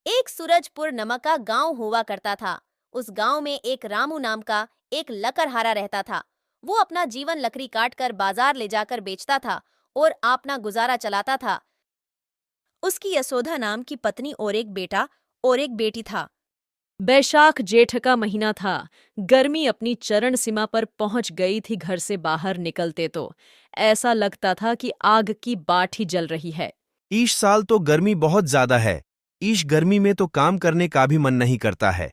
एक सूरजपुर नामक का गांव हुआ करता था। उस गांव में एक रामू नाम का एक लकड़हारा रहता था। वो अपना जीवन लकड़ी काट कर बाजार ले जाकर बेचता था और अपना गुजारा चलाता था। उसकी यशोदा नाम की पत्नी और एक बेटा और एक बेटी था। बैशाख जेठ का महीना था। गर्मी अपनी चरण सीमा पर पहुंच गई थी। घर से बाहर निकलते तो ऐसा लगता था कि आग की बाट ही जल रही है। इस साल तो गर्मी बहुत ज्यादा है। इस गर्मी में तो काम करने का भी मन नहीं करता है।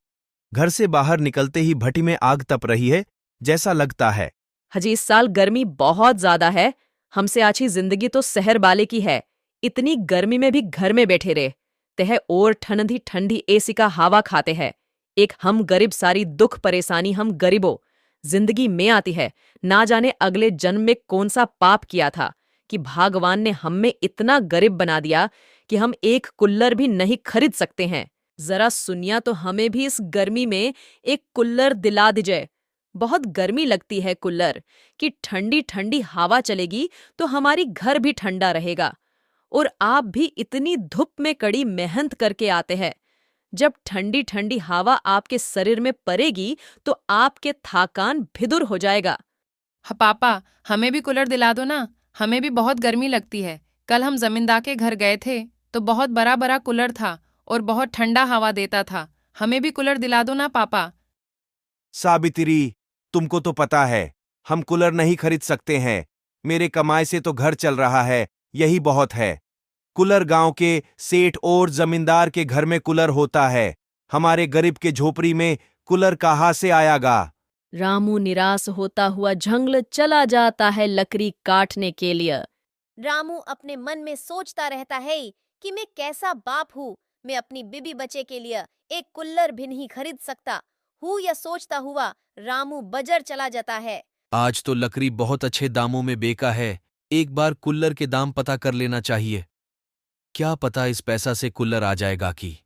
घर से बाहर निकलते ही भट्टी में आग तप रही है जैसा लगता है। हजी इस साल गर्मी बहुत ज्यादा है। हमसे अच्छी जिंदगी तो शहर वाले की है। इतनी गर्मी में भी घर में बैठे रहे तह और ठंडी ठंडी एसी का हवा खाते हैं। एक हम गरीब सारी दुख परेशानी हम गरीबों जिंदगी में आती है। ना जाने अगले जन्म में कौन सा पाप किया था कि भगवान ने हम में इतना गरीब बना दिया कि हम एक कुल्लर भी नहीं खरीद सकते हैं। जरा सुनिया तो हमें भी इस गर्मी में एक कुल्लर दिला दीजिए। बहुत गर्मी लगती है कुल्लर कि ठंडी ठंडी हवा चलेगी तो हमारी घर भी ठंडा रहेगा। और आप भी इतनी धूप में कड़ी मेहनत करके आते हैं। जब ठंडी ठंडी हवा आपके शरीर में पड़ेगी तो आपके थकान भिदुर हो जाएगा। हाँ पापा, हमें भी कूलर दिला दो ना। हमें भी बहुत गर्मी लगती है। कल हम जमींदार के घर गए थे तो बहुत बड़ा बड़ा कूलर था और बहुत ठंडा हवा देता था। हमें भी कूलर दिला दो ना पापा। सावित्री, तुमको तो पता है हम कूलर नहीं खरीद सकते हैं। मेरे कमाई से तो घर चल रहा है, यही बहुत है। कूलर गांव के सेठ और जमींदार के घर में कूलर होता है। हमारे गरीब के झोपड़ी में कूलर कहाँ से आएगा। रामू निराश होता हुआ जंगल चला जाता है लकड़ी काटने के लिए। रामू अपने मन में सोचता रहता है कि मैं कैसा बाप हूँ। मैं अपनी बीबी बच्चे के लिए एक कुल्लर भी नहीं खरीद सकता हूँ। यह सोचता हुआ रामू बाजार चला जाता है। आज तो लकड़ी बहुत अच्छे दामों में बेका है। एक बार कुल्लर के दाम पता कर लेना चाहिए। क्या पता इस पैसा से कुल्लर आ जाएगा कि।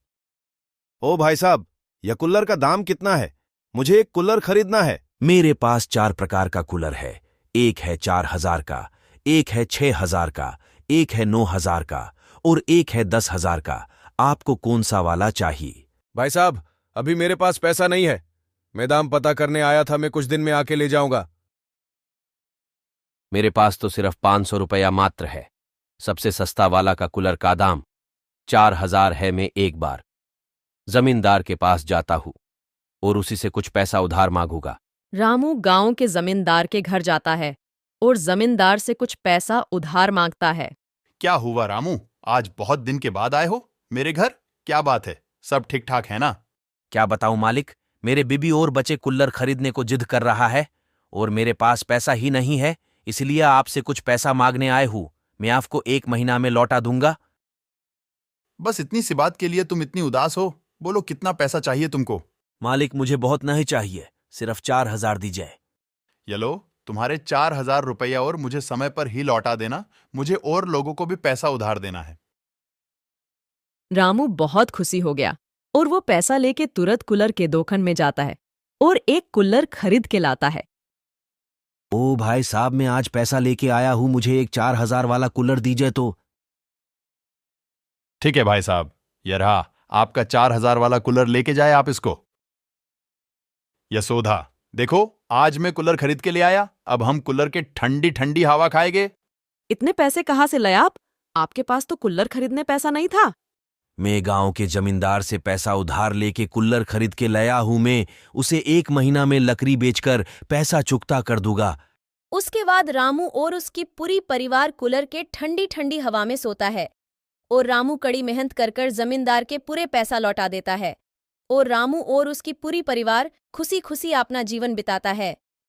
ओ भाई साहब, यह कुल्लर का दाम कितना है? मुझे एक कुल्लर खरीदना है। मेरे पास 4 प्रकार का कूलर है। एक है 4,000 का, एक है 6,000 का, एक है 9,000 का और एक है 10,000 का। आपको कौन सा वाला चाहिए? भाई साहब, अभी मेरे पास पैसा नहीं है। मैं दाम पता करने आया था, मैं कुछ दिन में आके ले जाऊंगा। मेरे पास तो सिर्फ 500 रुपया मात्र है। सबसे सस्ता वाला का कूलर का दाम 4,000 है। मैं एक बार जमींदार के पास जाता हूँ और उसी से कुछ पैसा उधार मांगूंगा। रामू गांव के जमींदार के घर जाता है और जमींदार से कुछ पैसा उधार मांगता है। क्या हुआ रामू, आज बहुत दिन के बाद आए हो मेरे घर? क्या बात है, सब ठीक ठाक है ना? क्या बताऊं मालिक, मेरे बीबी और बच्चे कुल्लर खरीदने को जिद कर रहा है और मेरे पास पैसा ही नहीं है। इसलिए आपसे कुछ पैसा मांगने आए हूं। मैं आपको 1 महीना में लौटा दूंगा। बस इतनी सी बात के लिए तुम इतनी उदास हो? बोलो कितना पैसा चाहिए तुमको? मालिक, मुझे बहुत नहीं चाहिए, सिर्फ 4,000 दीजिए। ये लो, तुम्हारे 4,000 रुपया और मुझे समय पर ही लौटा देना। मुझे और लोगों को भी पैसा उधार देना है। रामू बहुत खुशी हो गया और वो पैसा लेके तुरंत कूलर के दुकान में जाता है और एक कूलर खरीद के लाता है। ओ भाई साहब, मैं आज पैसा लेके आया हूं, मुझे एक 4,000 वाला कूलर दीजिए तो। ठीक है भाई साहब, यह रहा आपका 4,000 वाला कूलर, लेके जाए आप इसको। यशोदा, देखो आज मैं कूलर खरीद के ले आया। अब हम कूलर के ठंडी ठंडी हवा खाएंगे। इतने पैसे कहाँ से लाए आप? आपके पास तो कूलर खरीदने पैसा नहीं था। मैं गांव के जमींदार से पैसा उधार लेके कुल्लर खरीद के लाया हूं। मैं उसे 1 महीना में लकड़ी बेचकर पैसा चुकता कर दूंगा। उसके बाद रामू और उसकी पूरी परिवार कूलर के ठंडी ठंडी हवा में सोता है और रामू कड़ी मेहनत कर जमींदार के पूरे पैसा लौटा देता है और रामू और उसकी पूरी परिवार खुशी खुशी अपना जीवन बिताता है।